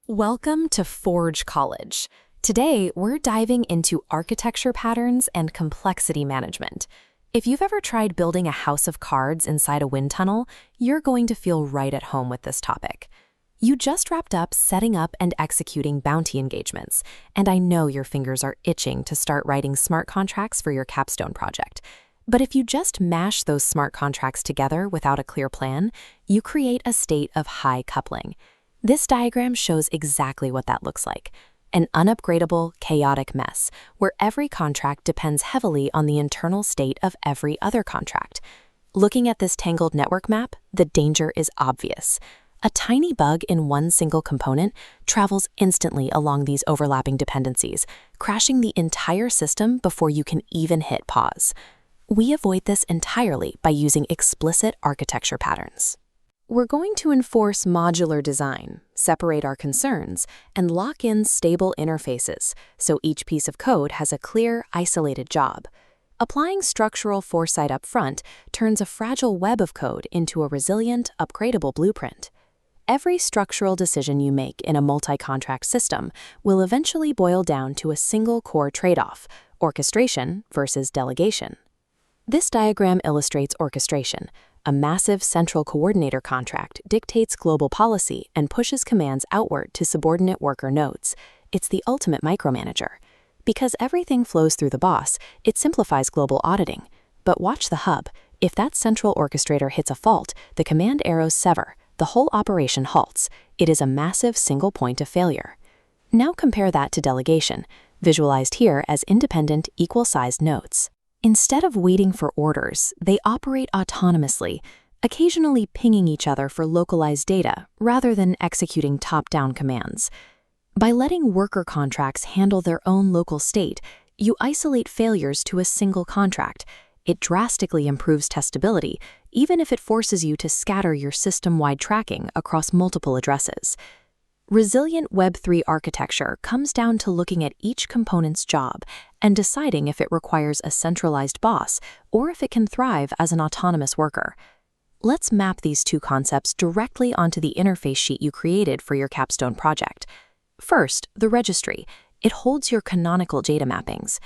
Welcome to Forge College. Today, we're diving into architecture patterns and complexity management. If you've ever tried building a house of cards inside a wind tunnel, you're going to feel right at home with this topic. You just wrapped up setting up and executing bounty engagements, and I know your fingers are itching to start writing smart contracts for your capstone project. But if you just mash those smart contracts together without a clear plan, you create a state of high coupling. This diagram shows exactly what that looks like: an unupgradable, chaotic mess, where every contract depends heavily on the internal state of every other contract. Looking at this tangled network map, the danger is obvious. A tiny bug in one single component travels instantly along these overlapping dependencies, crashing the entire system before you can even hit pause. We avoid this entirely by using explicit architecture patterns. We're going to enforce modular design, separate our concerns, and lock in stable interfaces so each piece of code has a clear, isolated job. Applying structural foresight up front turns a fragile web of code into a resilient, upgradable blueprint. Every structural decision you make in a multi-contract system will eventually boil down to a single core trade-off: orchestration versus delegation. This diagram illustrates orchestration. A massive central coordinator contract dictates global policy and pushes commands outward to subordinate worker nodes. It's the ultimate micromanager. Because everything flows through the boss, it simplifies global auditing. But watch the hub. If that central orchestrator hits a fault, the command arrows sever. The whole operation halts. It is a massive single point of failure. Now compare that to delegation, visualized here as independent, equal-sized nodes. Instead of waiting for orders, they operate autonomously, occasionally pinging each other for localized data rather than executing top-down commands. By letting worker contracts handle their own local state, you isolate failures to a single contract. It drastically improves testability, even if it forces you to scatter your system-wide tracking across multiple addresses. Resilient Web3 architecture comes down to looking at each component's job and deciding if it requires a centralized boss or if it can thrive as an autonomous worker. Let's map these two concepts directly onto the interface sheet you created for your capstone project. First, the registry. It holds your canonical data mappings.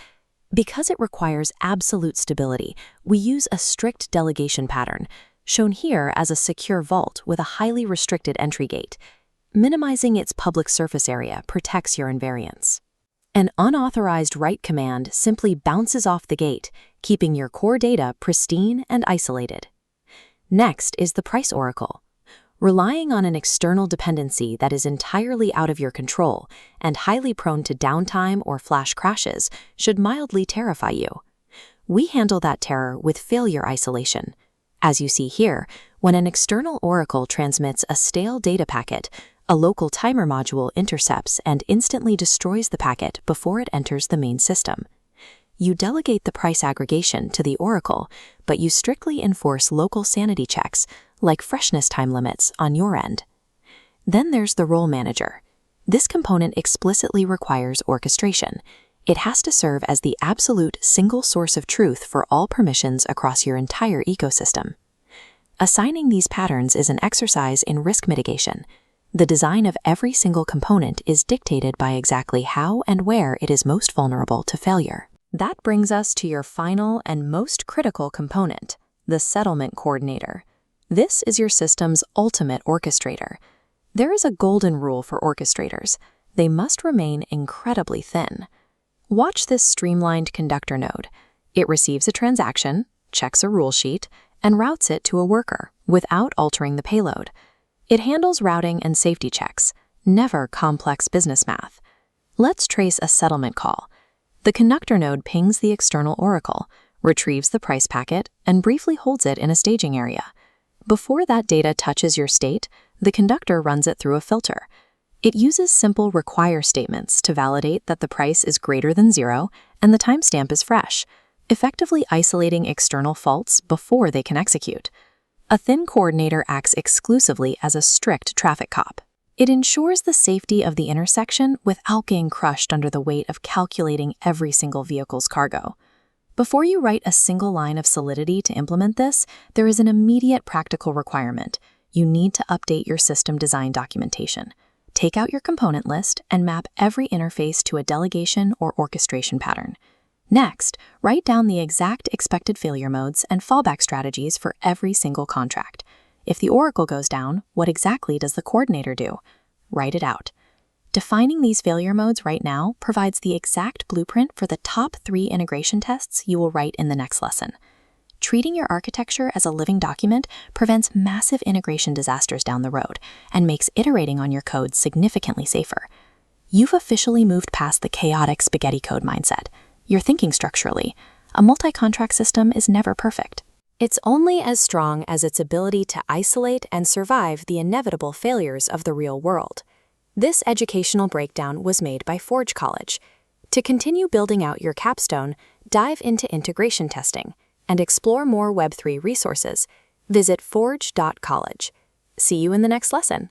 Because it requires absolute stability, we use a strict delegation pattern, shown here as a secure vault with a highly restricted entry gate. Minimizing its public surface area protects your invariants. An unauthorized write command simply bounces off the gate, keeping your core data pristine and isolated. Next is the price oracle. Relying on an external dependency that is entirely out of your control and highly prone to downtime or flash crashes should mildly terrify you. We handle that terror with failure isolation. As you see here, when an external oracle transmits a stale data packet, a local timer module intercepts and instantly destroys the packet before it enters the main system. You delegate the price aggregation to the oracle, but you strictly enforce local sanity checks, like freshness time limits, on your end. Then there's the role manager. This component explicitly requires orchestration. It has to serve as the absolute single source of truth for all permissions across your entire ecosystem. Assigning these patterns is an exercise in risk mitigation. The design of every single component is dictated by exactly how and where it is most vulnerable to failure. That brings us to your final and most critical component, the settlement coordinator. This is your system's ultimate orchestrator. There is a golden rule for orchestrators: they must remain incredibly thin. Watch this streamlined conductor node. It receives a transaction, checks a rule sheet, and routes it to a worker without altering the payload. It handles routing and safety checks, never complex business math. Let's trace a settlement call. The conductor node pings the external oracle, retrieves the price packet, and briefly holds it in a staging area. Before that data touches your state, the conductor runs it through a filter. It uses simple require statements to validate that the price is greater than 0 and the timestamp is fresh, effectively isolating external faults before they can execute. A thin coordinator acts exclusively as a strict traffic cop. It ensures the safety of the intersection without getting crushed under the weight of calculating every single vehicle's cargo. Before you write a single line of Solidity to implement this, there is an immediate practical requirement. You need to update your system design documentation. Take out your component list and map every interface to a delegation or orchestration pattern. Next, write down the exact expected failure modes and fallback strategies for every single contract. If the oracle goes down, what exactly does the coordinator do? Write it out. Defining these failure modes right now provides the exact blueprint for the top 3 integration tests you will write in the next lesson. Treating your architecture as a living document prevents massive integration disasters down the road and makes iterating on your code significantly safer. You've officially moved past the chaotic spaghetti code mindset. You're thinking structurally. A multi-contract system is never perfect. It's only as strong as its ability to isolate and survive the inevitable failures of the real world. This educational breakdown was made by Forge College. To continue building out your capstone, dive into integration testing and explore more Web3 resources. Visit forge.college. See you in the next lesson.